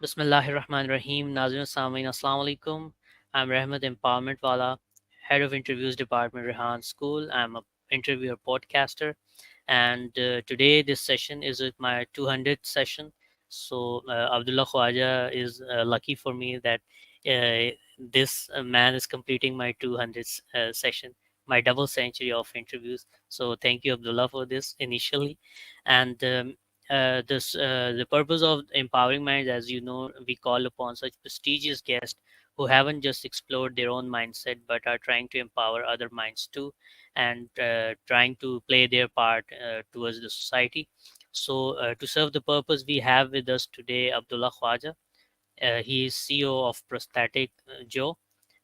Bismillahirrahmanirrahim. Nazrin Samain, Assalamu alaikum. I'm Rahmat Empowerment Wala, Head of Interviews Department, Rehan School. I'm a interviewer podcaster, and today this session is with my 200th session. So Abdullah Khawaja is lucky for me that this man is completing my 200th session, my double century of interviews. So thank you, Abdullah, for this initially, and the purpose of empowering minds, as you know, we call upon such prestigious guests who haven't just explored their own mindset but are trying to empower other minds too, and trying to play their part towards the society. So to serve the purpose, we have with us today Abdullah Khwaja. He is CEO of Prosthetic, Joe,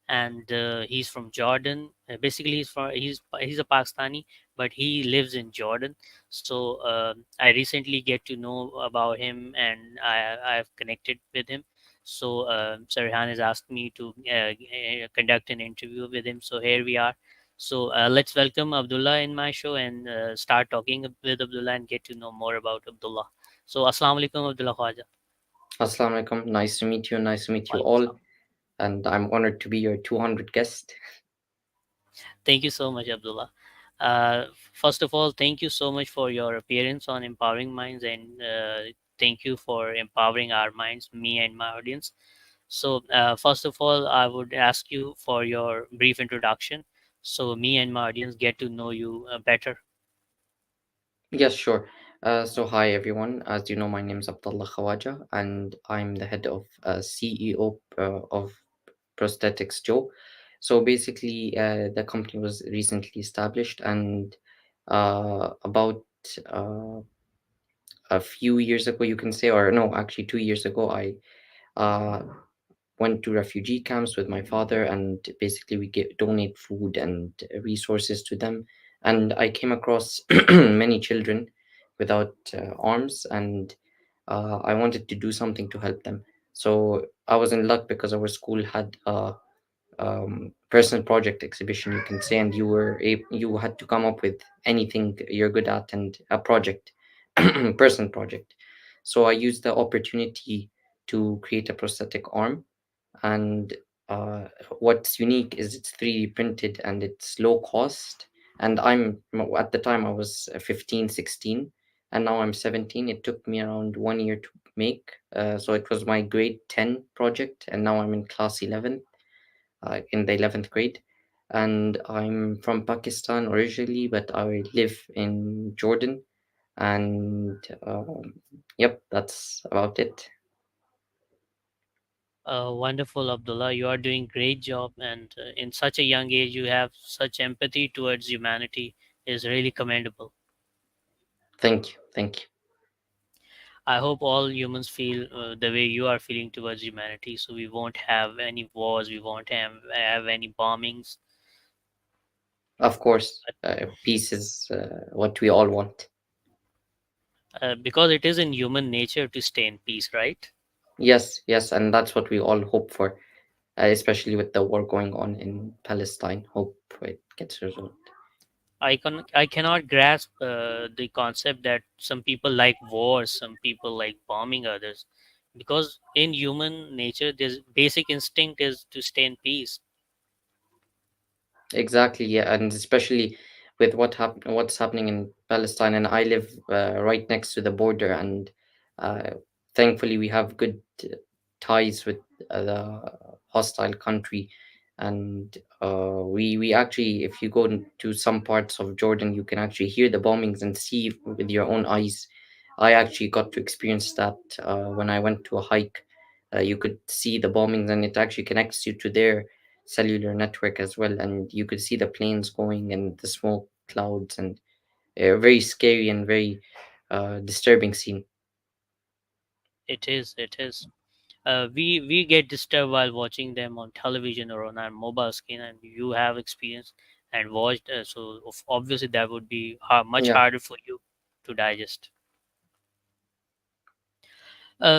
and he's from Jordan. Basically, he's a Pakistani, but he lives in Jordan. So I recently get to know about him, and I've connected with him. So Sir Rehan has asked me to conduct an interview with him. So here we are. So let's welcome Abdullah in my show and start talking with Abdullah and get to know more about Abdullah. So Assalamu alaikum, Abdullah Khwaja. Assalamu alaikum. Nice to meet you. Nice to meet you Walaikum all. salam. And I'm honored to be your 200 guest. Thank you so much, Abdullah. Uh, First of all, thank you so much for your appearance on Empowering Minds, and thank you for empowering our minds, me and my audience. So, first of all, I would ask you for your brief introduction so me and my audience get to know you better. Yes, sure. Hi everyone. As you know, my name is Abdallah Khawaja, and I'm the head of CEO of Prosthetics Joe. So basically, the company was recently established, and about uh, a few years ago, you can say, or no, actually 2 years ago, I uh, went to refugee camps with my father, and basically we donate food and resources to them. And I came across many children without arms, and I wanted to do something to help them. So I was in luck because our school had a personal project exhibition, you can say, and you had to come up with anything you're good at and a project, personal project. So I used the opportunity to create a prosthetic arm, and uh, what's unique is it's 3D printed and it's low cost. And at the time I was 15, 16, and now I'm 17. It took me around 1 year to make. So it was my grade 10 project, and now I'm in class 11, in the 11th grade. And I'm from Pakistan originally, but I live in Jordan. And yep, that's about it. Wonderful, Abdullah. You are doing great job, and in such a young age, you have such empathy towards humanity is really commendable. Thank you. Thank you. I hope all humans feel the way you are feeling towards humanity. So we won't have any wars, we won't have any bombings, Of course, peace is what we all want. because it is in human nature to stay in peace, right? Yes, yes, and that's what we all hope for, especially with the war going on in Palestine. Hope it gets resolved. I cannot grasp the concept that some people like wars, some people like bombing others, because in human nature, this basic instinct is to stay in peace. Exactly, yeah, and especially with what's happening in Palestine, and I live right next to the border, and uh, thankfully we have good ties with the hostile country, and we actually, if you go to some parts of Jordan, you can actually hear the bombings and see with your own eyes. I actually got to experience that when I went to a hike. You could see the bombings, and it actually connects you to their cellular network as well, and you could see the planes going and the smoke clouds, and a very scary and very disturbing scene. It is, it is. We get disturbed while watching them on television or on our mobile screen, and you have experienced and watched, so obviously that would be much Yeah. harder for you to digest.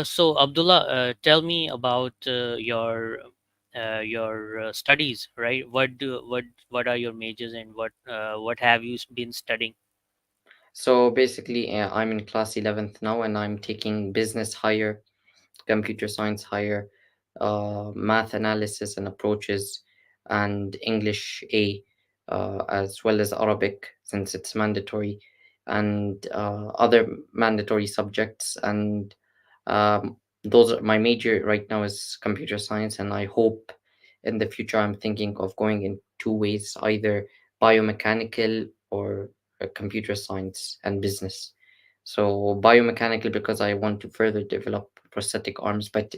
So Abdullah, tell me about your studies, right? What are your majors, and what have you been studying? So basically, I'm in class 11th now, and I'm taking business higher computer science higher, math analysis and approaches, and English A, as well as Arabic since it's mandatory, and other mandatory subjects. And um, those are my major right now is computer science, and I hope in the future I'm thinking of going in two ways, either biomechanical or computer science and business. So biomechanical because I want to further develop prosthetic arms, but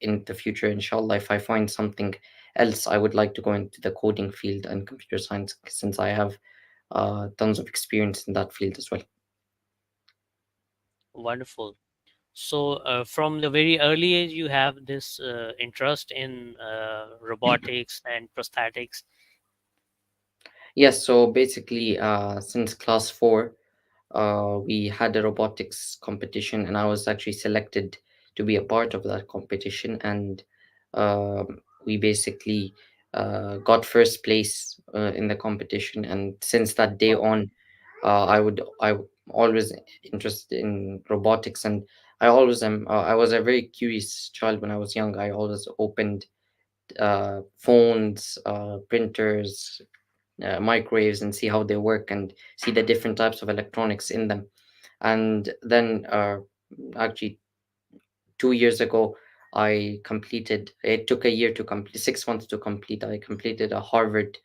in the future, inshallah, if I find something else, I would like to go into the coding field and computer science since I have tons of experience in that field as well. Wonderful. So, from the very early age, you have this interest in robotics and prosthetics. Yes, so basically, since class four, we had a robotics competition, and I was actually selected to be a part of that competition. And um, we basically got first place in the competition. And since that day Wow, on, I always interested in robotics, and I always am. I was a very curious child when I was young. I always opened phones, printers, microwaves, and see how they work and see the different types of electronics in them. And then actually 2 years ago, I completed. It took a year to complete, 6 months to complete. I completed a Harvard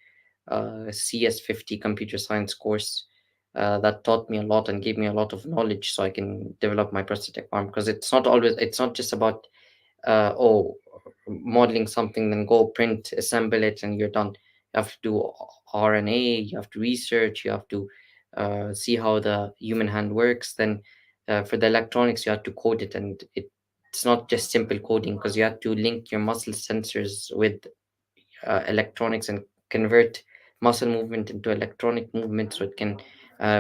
CS50 computer science course that taught me a lot and gave me a lot of knowledge so I can develop my prosthetic arm. Because it's not just about oh, modeling something, then go print, assemble it, and you're done. You have to do RNA, you have to research, you have to see how the human hand works. Then for the electronics, you have to code it, and it's not just simple coding because you have to link your muscle sensors with electronics and convert muscle movement into electronic movement so it can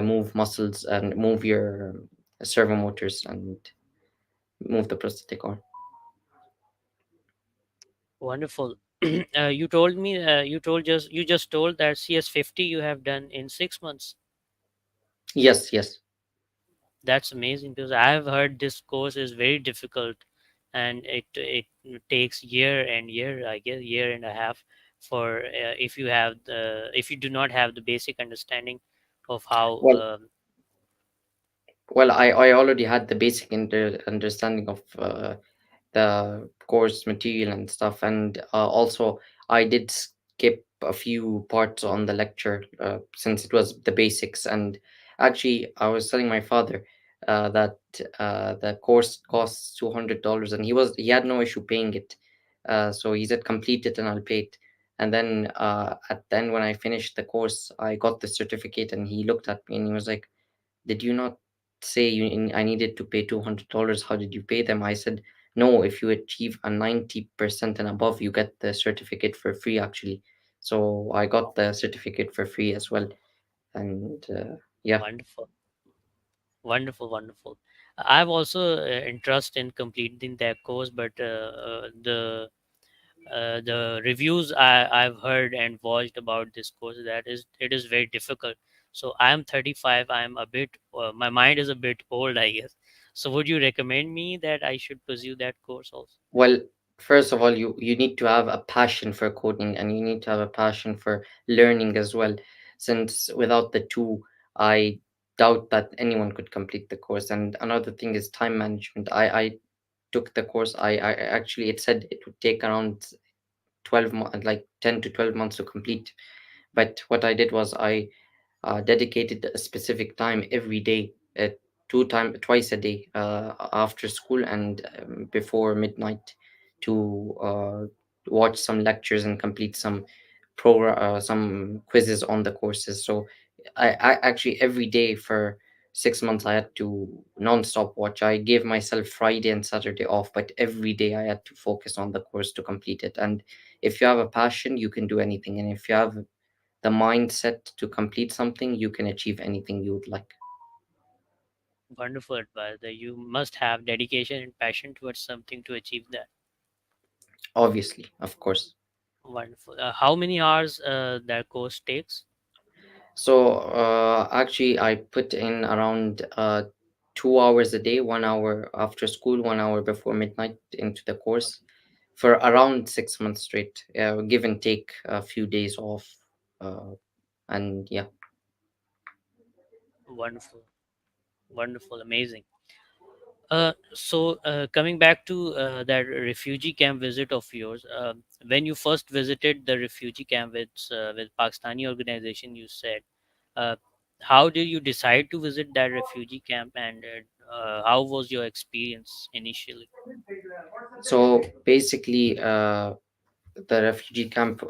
move muscles and move your servo motors and move the prosthetic arm. wonderful. You told me, you just told that CS50 you have done in 6 months. Yes, yes. That's amazing because I've heard this course is very difficult, and it takes year and year, I guess, year and a half for if you do not have the basic understanding of how. Well, I already had the basic understanding of the course material and stuff, and also I did skip a few parts on the lecture since it was the basics. And actually, I was telling my father that the course costs $200, and he had no issue paying it. So he said, "Complete it, and I'll pay it." And then at the end, when I finished the course, I got the certificate, and he looked at me and he was like, "Did you not say I needed to pay $200? How did you pay them?" I said, "No, if you achieve a 90% and above, you get the certificate for free, actually." So I got the certificate for free as well. And yeah. Wonderful, wonderful, wonderful. I've also interest in completing that course, but the reviews I've heard and watched about this course, that is it is very difficult. So I'm 35. I'm a bit my mind is a bit old, I guess. So would you recommend me that I should pursue that course also? Well, first of all, you need to have a passion for coding, and you need to have a passion for learning as well. Since without the two, I doubt that anyone could complete the course. And another thing is time management. I took the course. I actually, it said it would take around 12 months, like 10 to 12 months to complete. But what I did was I dedicated a specific time every day, twice a day, after school and before midnight, to watch some lectures and complete some quizzes on the courses. So I actually every day for 6 months I had to non-stop watch. I gave myself Friday and Saturday off, but every day I had to focus on the course to complete it. And if you have a passion, you can do anything. And if you have the mindset to complete something, you can achieve anything you would like. Wonderful advice that you must have dedication and passion towards something to achieve that. Obviously, of course. Wonderful. How many hours that course takes? So actually, I put in around 2 hours a day, 1 hour after school, 1 hour before midnight into the course for around 6 months straight, give and take a few days off. And yeah. Wonderful, wonderful, amazing. Coming back to that refugee camp visit of yours, when you first visited the refugee camp with Pakistani organization, you said, uh, how did you decide to visit that refugee camp, and how was your experience initially? So basically, the refugee camp.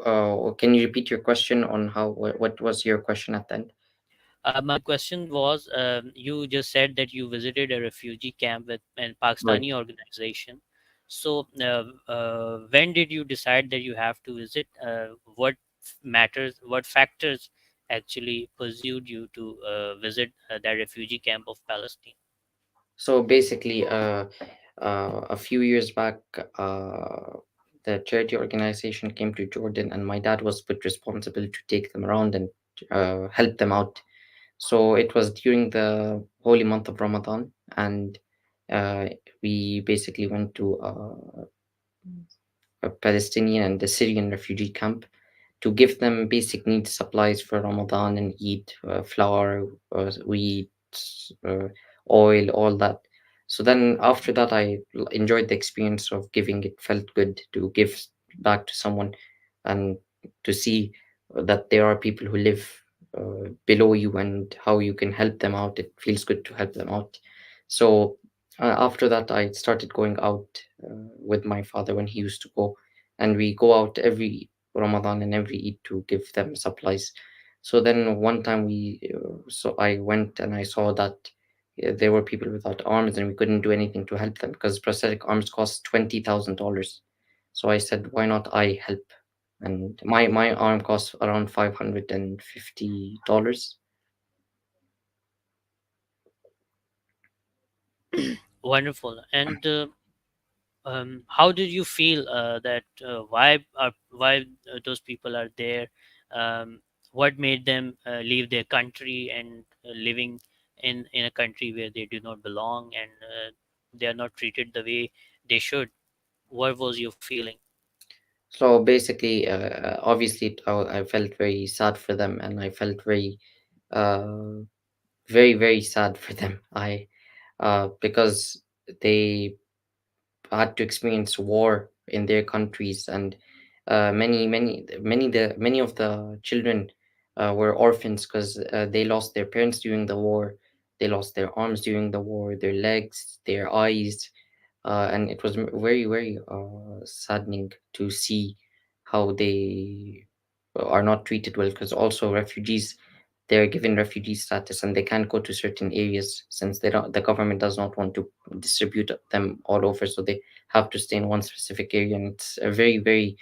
Can you repeat your question on how? What was your question at the end? My question was, you just said that you visited a refugee camp with a Right. Pakistani organization. So, when did you decide that you have to visit? What factors actually pursued you to visit that refugee camp of Palestine? So basically, a few years back, the charity organization came to Jordan, and my dad was put responsible to take them around and help them out. So it was during the holy month of Ramadan, and uh, we basically went to a Palestinian and the Syrian refugee camp to give them basic needs supplies for Ramadan and Eid, flour, wheat, uh, oil, all that. So then after that, I enjoyed the experience of giving. It felt good to give back to someone and to see that there are people who live below you and how you can help them out. It feels good to help them out. So after that, I started going out with my father when he used to go, and we go out every Ramadan and every Eid to give them supplies. So then one time so I went and I saw that there were people without arms and we couldn't do anything to help them because prosthetic arms cost $20,000. So I said, why not I help? And my arm costs around $550. Wonderful. And how did you feel that why those people are there? Um, what made them leave their country and living in a country where they do not belong, and they are not treated the way they should? What was your feeling? So basically, obviously, I felt very sad for them, and I felt uh, very sad for them. I because they had to experience war in their countries, and many of the children were orphans because they lost their parents during the war. They lost their arms during the war, their legs, their eyes, and it was very saddening to see how they are not treated well. Because also refugees, they're given refugee status and they can't go to certain areas since the government does not want to distribute them all over, so they have to stay in one specific area, and it's a very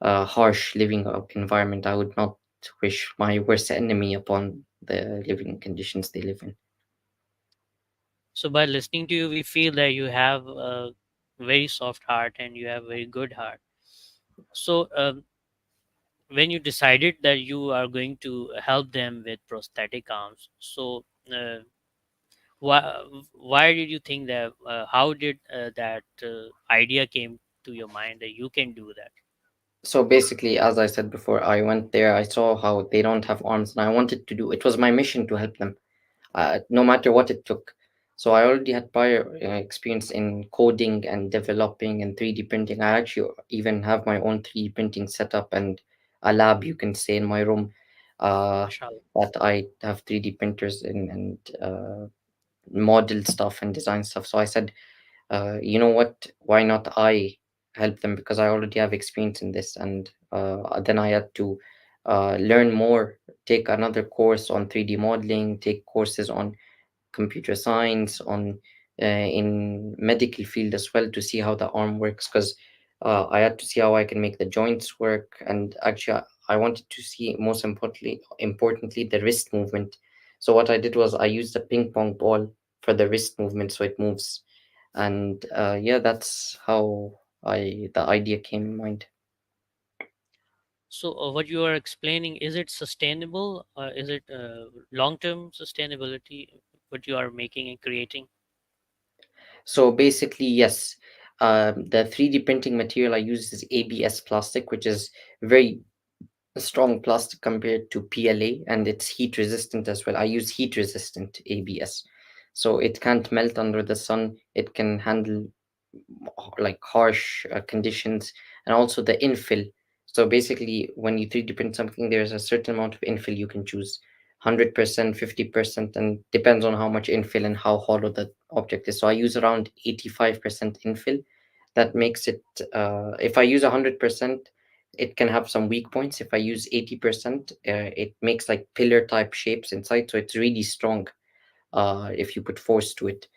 harsh living environment. I would not wish my worst enemy upon the living conditions they live in. So by listening to you, we feel that you have a very soft heart and you have a very good heart. So when you decided that you are going to help them with prosthetic arms, so why why did you think that? How did that idea came to your mind that you can do that? So basically, as I said before, I went there, I saw how they don't have arms, and I wanted to do it. Was my mission to help them, no matter what it took. So I already had prior experience in coding and developing and 3D printing. I actually even have my own 3D printing setup and a lab, you can say, in my room, uh, Mashallah. that I have 3D printers in, and model stuff and design stuff. So I said, you know what, why not I help them, because I already have experience in this. And then I had to learn more, take another course on 3D modeling, take courses on computer science, on in medical field as well, to see how the arm works, because I had to see how I can make the joints work. And actually I wanted to see, most importantly, the wrist movement. So what I did was I used a ping pong ball for the wrist movement so it moves. And yeah, that's how I the idea came in mind. So what you are explaining, is it sustainable? Is it long-term sustainability? What you are making and creating? So basically, yes, the 3D printing material I use is ABS plastic, which is very strong plastic compared to PLA, and it's heat resistant as well. I use heat resistant ABS, so it can't melt under the sun. It can handle like harsh conditions, and also the infill. So basically, when you 3D print something, there's a certain amount of infill you can choose. 100%, 50%, and depends on how much infill and how hollow the object is. So I use around 85% infill. That makes it, if I use 100%, it can have some weak points. If I use 80%, it makes like pillar type shapes inside. So it's really strong if you put force to it.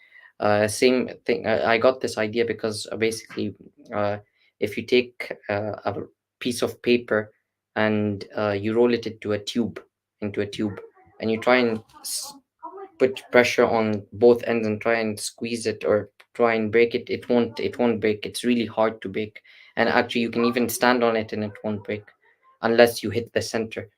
Same thing. I got this idea because basically, uh, if you take a piece of paper and you roll it into a tube, and you try and put pressure on both ends and try and squeeze it or try and break it, it won't break. It's really hard to break, and actually, you can even stand on it and it won't break unless you hit the center.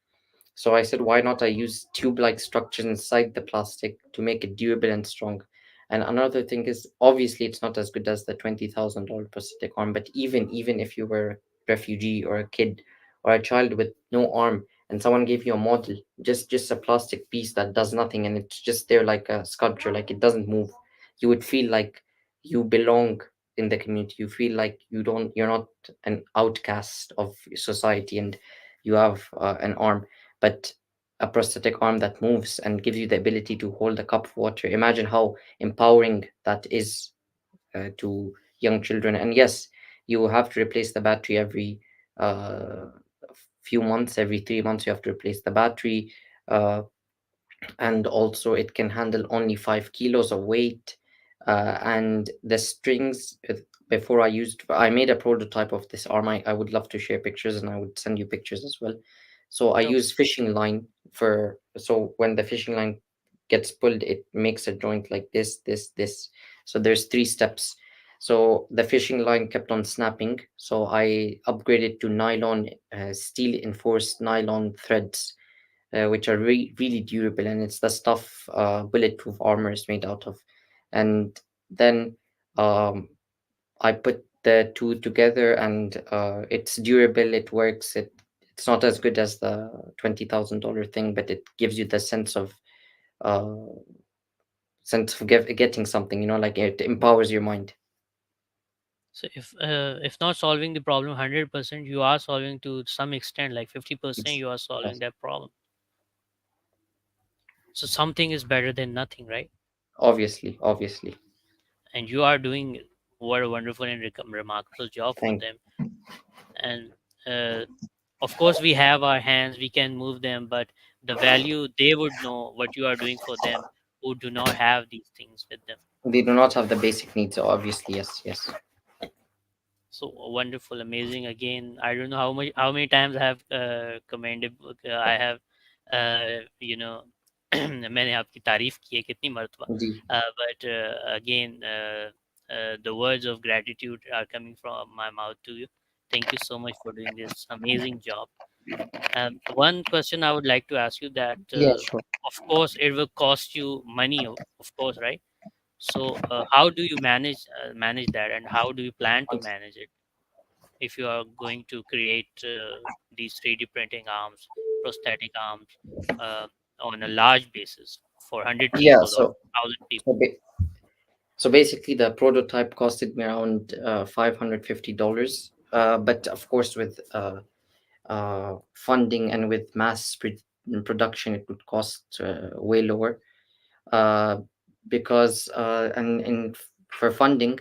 So I said, why not I use tube-like structures inside the plastic to make it durable and strong? And another thing is, obviously, it's not as good as the $20,000 prosthetic arm, but even if you were a refugee or a kid or a child with no arm, and someone gave you a model, just a plastic piece that does nothing, and it's just there like a sculpture, like it doesn't move, you would feel like you belong in the community. You feel like you're not an outcast of society, and you have an arm. But a prosthetic arm that moves and gives you the ability to hold a cup of water. Imagine how empowering that is to young children. And yes, you have to replace the battery every few months, every 3 months, you have to replace the battery. Uh, and also it can handle only 5 kilos of weight. And the strings, before I made a prototype of this arm. I would love to share pictures, and I would send you pictures as well. So I Sure. use fishing line for, so when the fishing line gets pulled, it makes a joint like this. So there's 3 steps. So the fishing line kept on snapping, so I upgraded to nylon, steel enforced nylon threads, which are really durable, and it's the stuff bulletproof armor is made out of. And then um, I put the two together, and it's durable, it works. It's not as good as the $20,000 thing, but it gives you the uh, sense of getting something, like it empowers your mind. So if not solving the problem 100%, you are solving to some extent, like 50%, Yes, you are solving yes, that problem. So something is better than nothing, right? obviously. And you are doing what a wonderful and remarkable job for Thank them. And uh, of course, we have our hands, we can move them, but the value, they would know what you are doing for them who do not have these things with them. They do not have the basic needs, so obviously, yes, yes. So wonderful, amazing. Again, I don't know how many times I have commended, I have you know मैंने आपकी तारीफ की है कितनी मर्तबा, जी. but again, the words of gratitude are coming from my mouth to you. Thank you so much for doing this amazing job. One question I would like to ask you that, Yeah, sure. of course, it will cost you money, of course, right? So, how do you manage that, and how do you plan to manage it if you are going to create these 3D printing arms, prosthetic arms, uh, on a large basis for 100 Yeah, people or so 1,000 so, people? ba- so basically the prototype costed me around $550. But of course, with funding and with production, it would cost way lower. Uh, because for funding,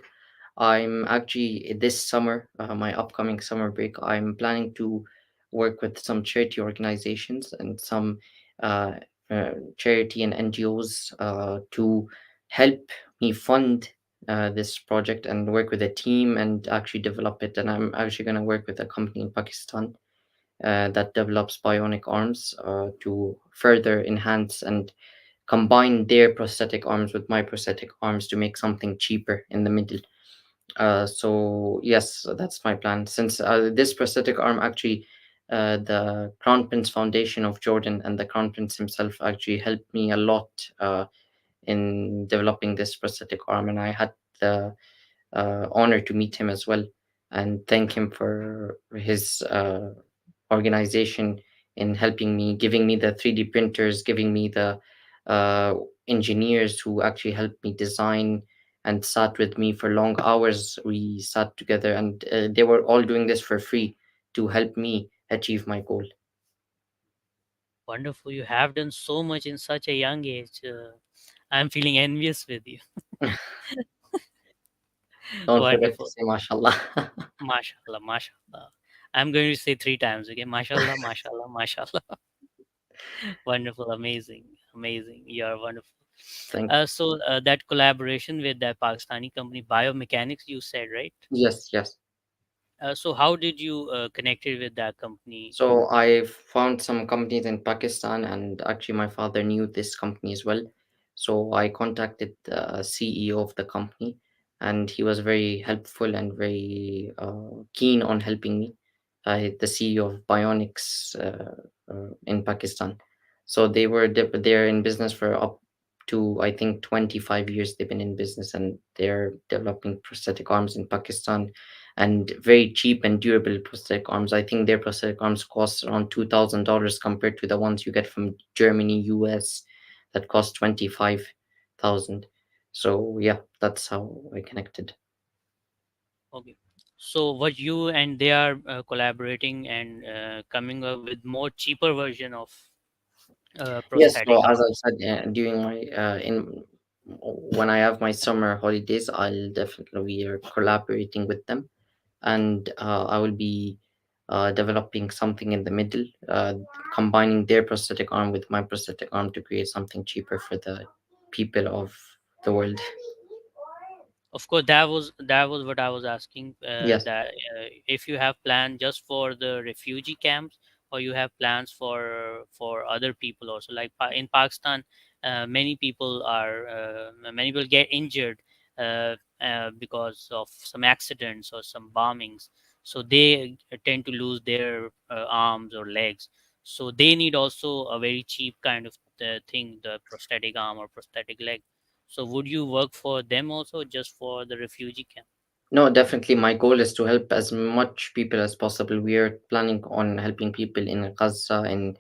I'm actually this summer, my upcoming summer break, I'm planning to work with some charity organizations and some uh, charity and NGOs to help me fund this project and work with a team and actually develop it. And I'm actually going to work with a company in Pakistan that develops bionic arms to further enhance and combine their prosthetic arms with my prosthetic arms to make something cheaper in the middle. So yes, that's my plan. Since this prosthetic arm actually, the Crown Prince Foundation of Jordan and the Crown Prince himself actually helped me a lot in developing this prosthetic arm, and I had the honor to meet him as well, and thank him for his organization in helping me, giving me the 3D printers, giving me the uh, engineers who actually helped me design and sat with me for long hours. We sat together, and they were all doing this for free to help me achieve my goal. Wonderful. You have done so much in such a young age. I'm feeling envious with you. Don't forget to Wonderful. say mashallah. Mashallah, mashallah. I'm going to say three times, okay? Mashallah, mashallah, mashallah. Wonderful, amazing, amazing. You are wonderful. Thank So that collaboration with that Pakistani company, Biomechanics, you said, right? Yes, yes. So how did you connected with that company? So I found some companies in Pakistan, and actually my father knew this company as well. So I contacted the CEO of the company, and he was very helpful and very keen on helping me. The CEO of Bionics in Pakistan. So they're in business for up to, I think, 25 years. They've been in business, and they're developing prosthetic arms in Pakistan, and very cheap and durable prosthetic arms. I think their prosthetic arms cost around $2,000 compared to the ones you get from Germany, US, that cost 25,000. So yeah, that's how I connected. Okay. So what you and they are collaborating and coming up with more cheaper version of Yes, prosthetic so as I arms. said, during my in when I have my summer holidays, I'll definitely we are collaborating with them, and I will be developing something in the middle, combining their prosthetic arm with my prosthetic arm to create something cheaper for the people of the world. Of course, that was what I was asking. Yes. That if you have plans just for the refugee camps, or you have plans for other people also. Like in Pakistan, many people get injured because of some accidents or some bombings. So they tend to lose their arms or legs. So they need also a very cheap kind of thing, the prosthetic arm or prosthetic leg. So would you work for them also, just for the refugee camp? No, definitely. My goal is to help as much people as possible. We are planning on helping people in Gaza, in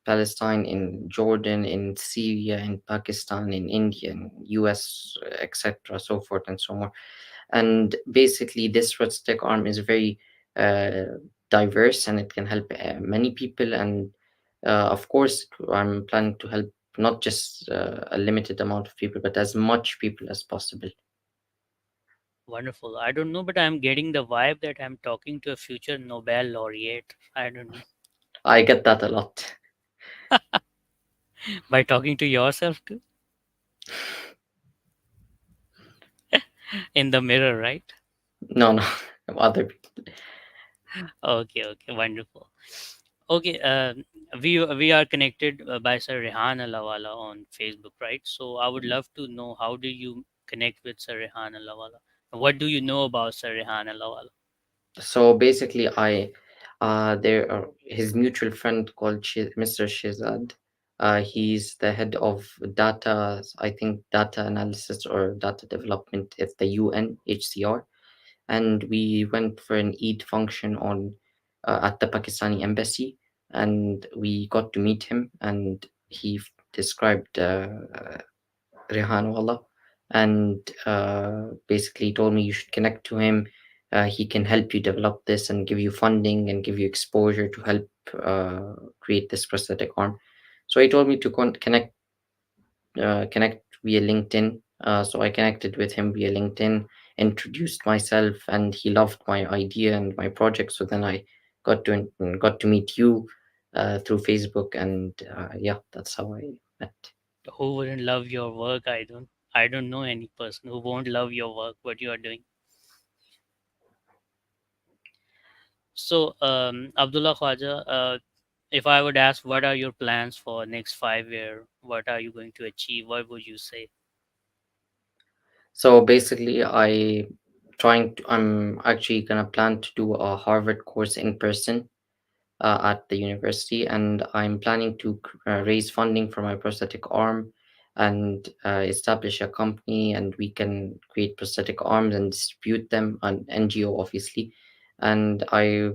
Palestine, in Jordan, in Syria, in Pakistan, in India, in US, etc., so forth and so on. And basically, this prosthetic arm is very diverse, and it can help many people. And of course, I'm planning to help not just a limited amount of people, but as much people as possible. Wonderful. I don't know, but I'm getting the vibe that I'm talking to a future Nobel laureate. I don't know. I get that a lot. By talking to yourself too in the mirror, right? No, no, other people. Okay, okay, wonderful. Okay, we are connected by Sir Rehan Allahwala on Facebook, right? So I would love to know, how do you connect with Sir Rehan Allahwala? What do you know about Sir Rehan Allahwala? So basically, there are his mutual friend called Mr. Shizad. He's the head of data, I think data analysis or data development at the UNHCR, and we went for an Eid function on at the Pakistani embassy, and we got to meet him, and he described Rehan Walla, and basically told me you should connect to him. He can help you develop this and give you funding and give you exposure to help create this prosthetic arm. So he told me to connect via LinkedIn. So I connected with him via LinkedIn, introduced myself, and he loved my idea and my project. So then I got to meet you through Facebook, and yeah, that's how I met. Who wouldn't love your work? I don't know any person who won't love your work, what you are doing. So Abdullah Khawaja, if I would ask, what are your plans for next 5 year, what are you going to achieve, what would you say? So basically, I'm actually gonna plan to do a Harvard course in person at the university, and I'm planning to raise funding for my prosthetic arm, and establish a company, and we can create prosthetic arms and distribute them, an NGO obviously. And I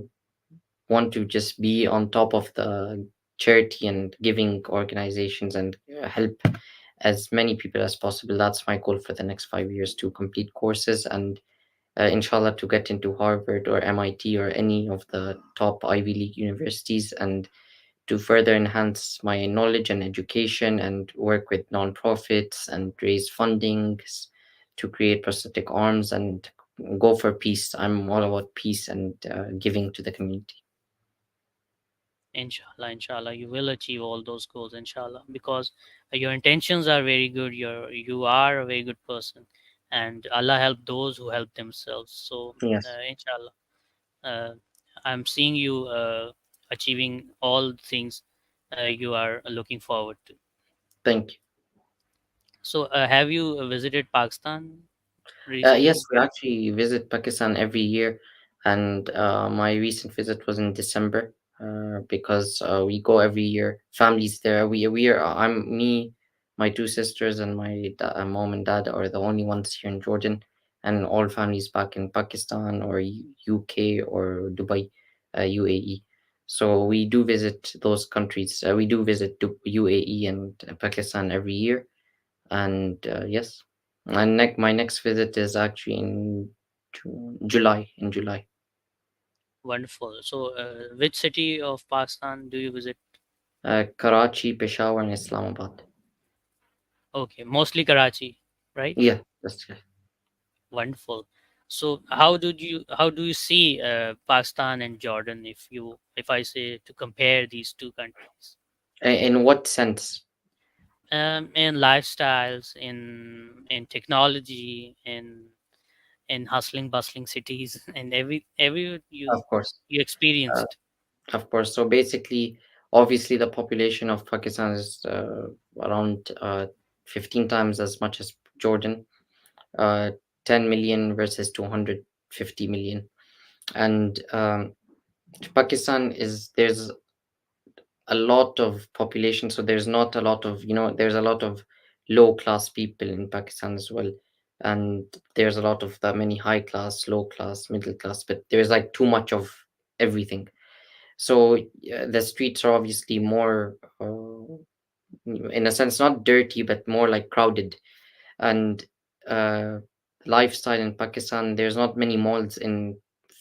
want to just be on top of the charity and giving organizations and help as many people as possible. That's my goal for the next 5 years, to complete courses and inshallah to get into Harvard or MIT or any of the top Ivy League universities, and to further enhance my knowledge and education and work with nonprofits and raise fundings to create prosthetic arms and go for peace. I'm all about peace and giving to the community. Inshallah, inshallah, you will achieve all those goals, inshallah, because your intentions are very good. You are a very good person, and Allah help those who help themselves. So, Yes, inshallah, uh, I'm seeing you achieving all the things you are looking forward to. thank you. So, have you visited Pakistan Yes, recently? we actually visit Pakistan every year, and my recent visit was in December. Because we go every year. Families there. We are. I'm me, my two sisters, and my mom and dad are the only ones here in Jordan, and all families back in Pakistan or UK or Dubai, UAE. So we do visit those countries. We do visit UAE and Pakistan every year, and yes, my next visit is actually in July. In July, Wonderful. So, which city of Pakistan do you visit? Karachi, Peshawar, and Islamabad. Okay, mostly Karachi, right? Yeah, that's it. Wonderful. So, how do you see Pakistan and Jordan, if I say to compare these two countries, In what sense? in lifestyles, in technology, in hustling bustling cities, and every you Of course, you uh, experienced. of course. So basically, obviously, the population of Pakistan is around 15 times as much as Jordan. Uh, 10 million versus 250 million, and Pakistan is there's a lot of population, so there's not a lot of, there's a lot of low class people in Pakistan as well, and there's a lot of the many high class, low class, middle class, but there's like too much of everything. So yeah, the streets are obviously more in a sense not dirty but more like crowded, and uh, lifestyle in Pakistan, there's not many malls in,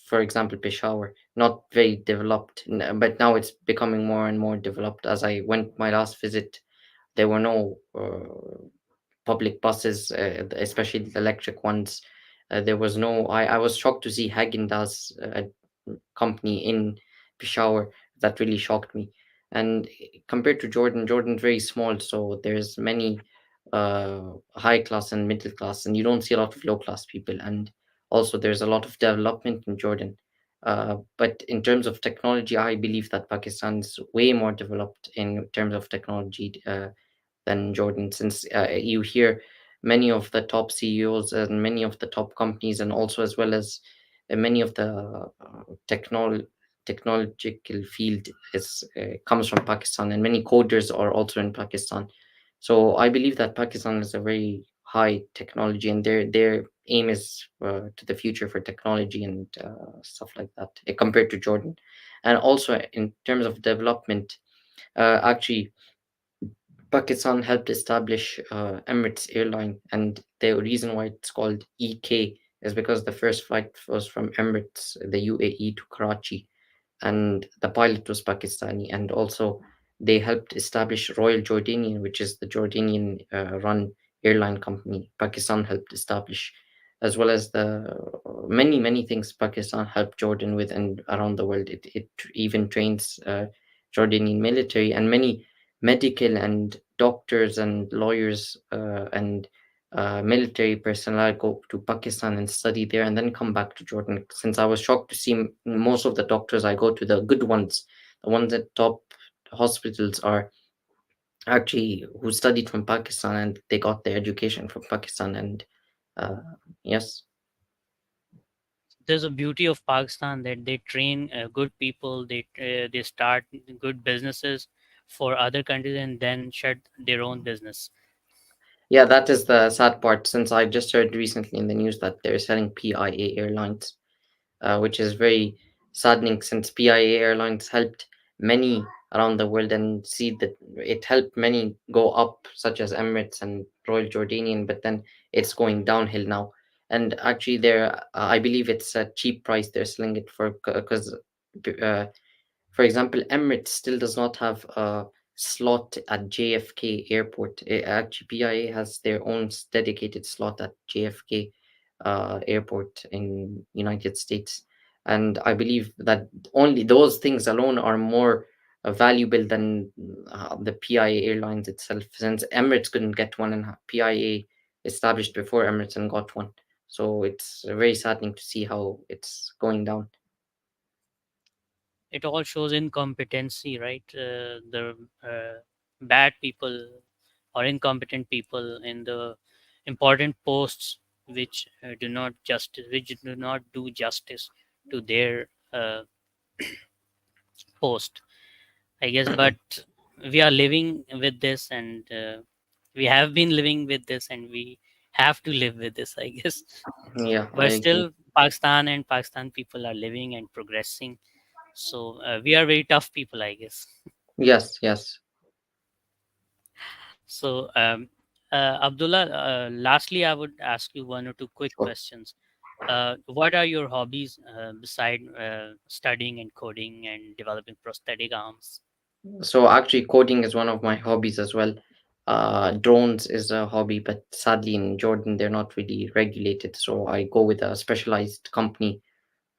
for example, Peshawar, not very developed, but now it's becoming more and more developed. As I went my last visit, there were no public buses, especially the electric ones. There was no. I was shocked to see Häagen-Dazs company in Peshawar. That really shocked me. And compared to Jordan, Jordan's very small, so there's many uh, high class and middle class, and you don't see a lot of low class people. And also, there's a lot of development in Jordan. But in terms of technology, I believe that Pakistan is way more developed in terms of technology than Jordan, since you hear many of the top CEOs and many of the top companies, and also as well as many of the technological field is comes from Pakistan, and many coders are also in Pakistan. So I believe that Pakistan is a very high technology, and their aim is to the future for technology and stuff like that, compared to Jordan. And also in terms of development, actually Pakistan helped establish Emirates airline, and the reason why it's called EK is because the first flight was from Emirates, the UAE, to Karachi, and the pilot was Pakistani. And also, they helped establish Royal Jordanian, which is the Jordanian run airline company. Pakistan helped establish, as well as the many things Pakistan helped Jordan with, and around the world. It even trains Jordanian military, and many medical and doctors and lawyers and military personnel go to Pakistan and study there and then come back to Jordan. Since I was shocked to see most of the doctors I go to, the good ones, the ones at top hospitals, are actually who studied from Pakistan, and they got their education from Pakistan. And uh, yes, There's a beauty of Pakistan that they train good people. They start good businesses for other countries and then shut their own business. Yeah, that is the sad part. Since I just heard recently in the news that they're selling PIA Airlines, which is very saddening since PIA Airlines helped many around the world and see that it helped many go up, such as Emirates and Royal Jordanian, but then it's going downhill now. And actually, I believe it's a cheap price they're selling it for because for example, Emirates still does not have a slot at JFK Airport. Actually, PIA has their own dedicated slot at JFK Airport in United States, and I believe that only those things alone are more valuable than the PIA Airlines itself, since Emirates couldn't get one and PIA established before Emirates and got one. So it's very saddening to see how it's going down. It all shows incompetency, right? The bad people or incompetent people in the important posts, which do not do justice to their post, I guess. But we are living with this, and we have been living with this, and we have to live with this, I guess. Yeah, I But agree. still, Pakistan people are living and progressing. So we are very tough people, I guess. Yes, yes. So, Abdullah, lastly, I would ask you one or two quick Sure. questions. What are your hobbies beside studying and coding and developing prosthetic arms? So actually, coding is one of my hobbies as well. Drones is a hobby, but sadly in Jordan they're not really regulated. So I go with a specialized company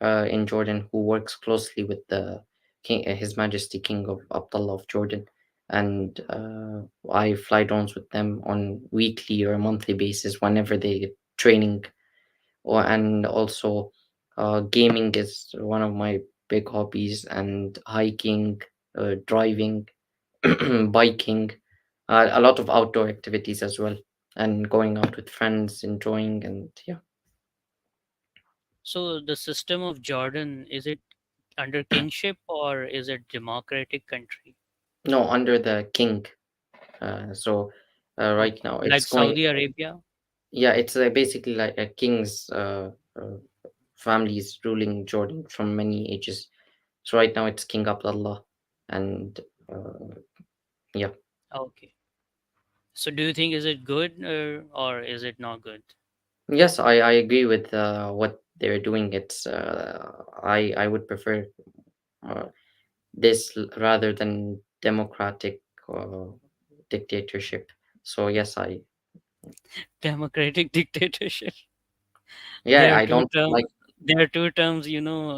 in Jordan who works closely with the King, His Majesty King of Abdullah of Jordan, and I fly drones with them on weekly or monthly basis whenever they training. Or and also, gaming is one of my big hobbies, and hiking, driving, biking, a lot of outdoor activities as well, and going out with friends, enjoying, and yeah. So, the system of Jordan, is it under kingship or is it democratic country? No, under the king. So right Okay, now it's like going. Saudi Arabia. Yeah, it's basically like a king's families ruling Jordan from many ages. So right now it's King Abdullah, and yeah. Okay. So, do you think is it good or is it not good? Yes, I agree with what they're doing. It's I would prefer uh, rather than democratic uh, dictatorship. So yes, I Democratic dictatorship. yeah There are I two don't terms. like. There are two terms,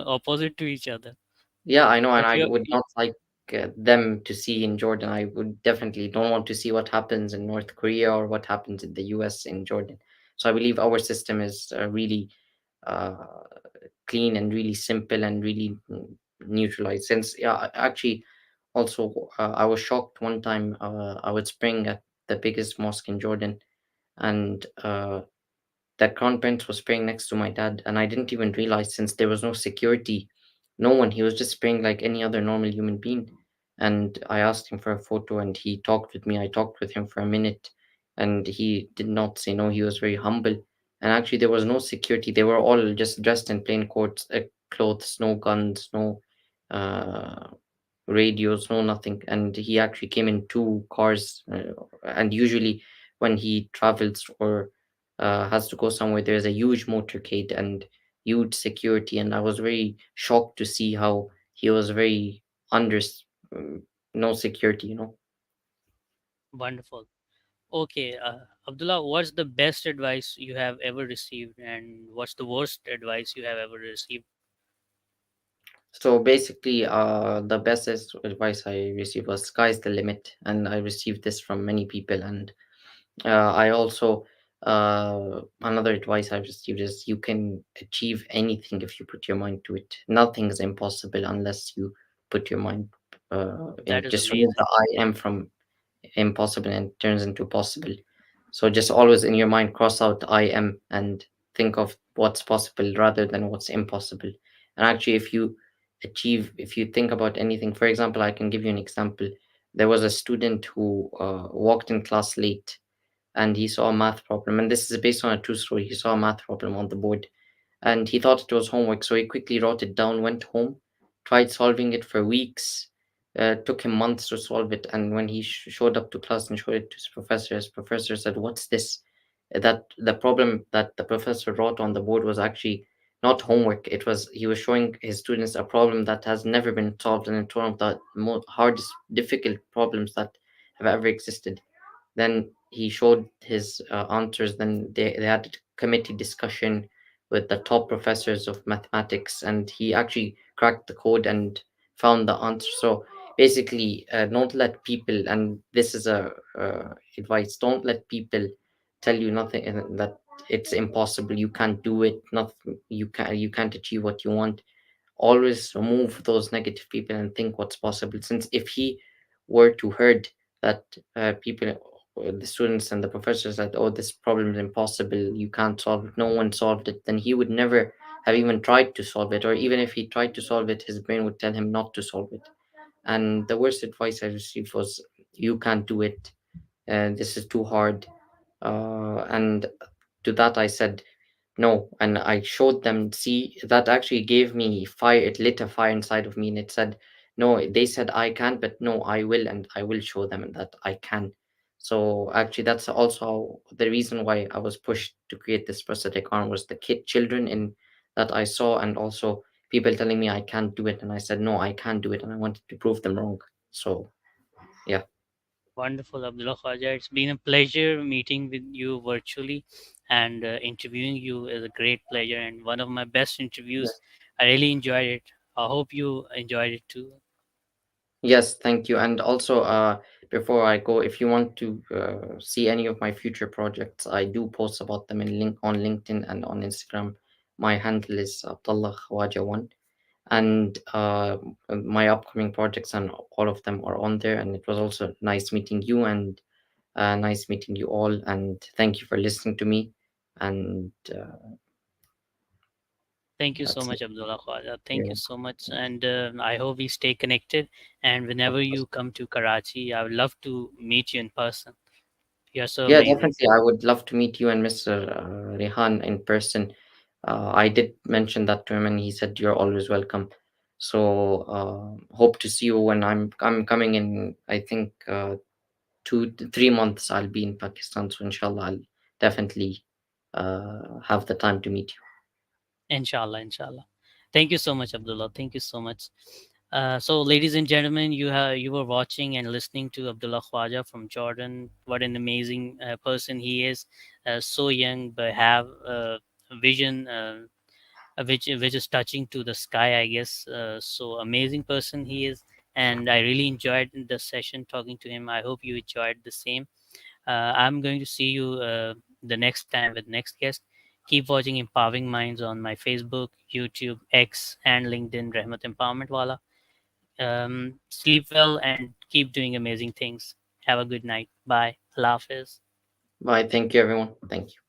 opposite to each other. Yeah, I know, and But I you, would not like them to see in Jordan. I would definitely don't want to see what happens in North Korea or what happens in the U.S. in Jordan. So I believe our system is really uh, clean and really simple and really neutralized. Since yeah, actually, also I was shocked one time. I was praying at the biggest mosque in Jordan, and that crown prince was praying next to my dad, and I didn't even realize since there was no security, no one. He was just praying like any other normal human being. And I asked him for a photo, and he talked with me. I talked with him for a minute, and he did not say no. He was very humble. And actually, there was no security. They were all just dressed in plain clothes, no guns, no uh, radios, no nothing. And he actually came in two cars. And usually, when he travels or has to go somewhere, there's a huge motorcade and huge security. And I was very shocked to see how he was very under um, no security, you know. wonderful. Okay, Abdullah, what's the best advice you have ever received, and what's the worst advice you have ever received? So basically, the best advice I received was sky's the limit, and I received this from many people. And I also another advice I've received is you can achieve anything if you put your mind to it. Nothing is impossible unless you put your mind in That it. is Just remove the amazing. I am from impossible and it turns into possible. So just always in your mind cross out I am and think of what's possible rather than what's impossible. And actually, if you think about anything, for example, I can give you an example. There was a student who walked in class late, and he saw a math problem. And this is based on a true story. He saw a math problem on the board, and he thought it was homework, so he quickly wrote it down, went home, tried solving it for weeks. Took him months to solve it, and when he showed up to class and showed it to his professor said, "What's this?" That the problem that the professor wrote on the board was actually not homework. It was he was showing his students a problem that has never been solved, and it's one of the most hardest, difficult problems that have ever existed. Then he showed his answers. Then they had a committee discussion with the top professors of mathematics, and he actually cracked the code and found the answer. So basically, don't let people, and this is a advice, don't let people tell you nothing, that it's impossible, you can't do it, nothing, you can't achieve what you want. Always remove those negative people and think what's possible. Since if he were to heard that people, the students and the professors said, "Oh, this problem is impossible, you can't solve it, no one solved it," then he would never have even tried to solve it. Or even if he tried to solve it, his brain would tell him not to solve it. And the worst advice I received was, "You can't do it, and this is too hard." And to that I said, "No," and I showed them. See, that actually gave me fire. It lit a fire inside of me, and it said, "No." They said I can't, but no, I will, and I will show them that I can. So actually, that's also the reason why I was pushed to create this prosthetic arm, was the children in that I saw, and also people telling me I can't do it, and I said no, I can do it, and I wanted to prove them wrong. So yeah. Wonderful, Abdullah Khawaja. It's been a pleasure meeting with you virtually, and interviewing you is a great pleasure and one of my best interviews. I really enjoyed it. I hope you enjoyed it too. Yes, thank you. And also, before I go, if you want to see any of my future projects, I do post about them in link on LinkedIn and on Instagram. My handle is Abdallah Khawaja one, and my upcoming projects and all of them are on there. And it was also nice meeting you, and nice meeting you all. And thank you for listening to me. And Thank you so that's it. much, Abdullah Khawaja. Thank Yeah, you so much. And I hope we stay connected. And of whenever course. you come to Karachi, I would love to meet you in person. You're so Yeah, amazing. definitely. I would love to meet you and Mr. Rehan in person. I did mention that to him, and he said you're always welcome. So hope to see you when I'm coming in. I think 2 to 3 months I'll be in Pakistan. So inshallah, I'll definitely have the time to meet you. Inshallah, inshallah. Thank you so much, Abdullah. Thank you so much. So, ladies and gentlemen, you were watching and listening to Abdullah Khwaja from Jordan. What an amazing person he is! So young, but have a vision, which is touching to the sky, I guess. So amazing person he is, and I really enjoyed the session talking to him. I hope you enjoyed the same. I'm going to see you the next time with next guest. Keep watching Empowering Minds on my Facebook, YouTube, X, and LinkedIn, Rahmat Empowerment Wala. Sleep well and keep doing amazing things. Have a good night. Bye. Allah Hafiz. Bye. Thank you, everyone. Thank you.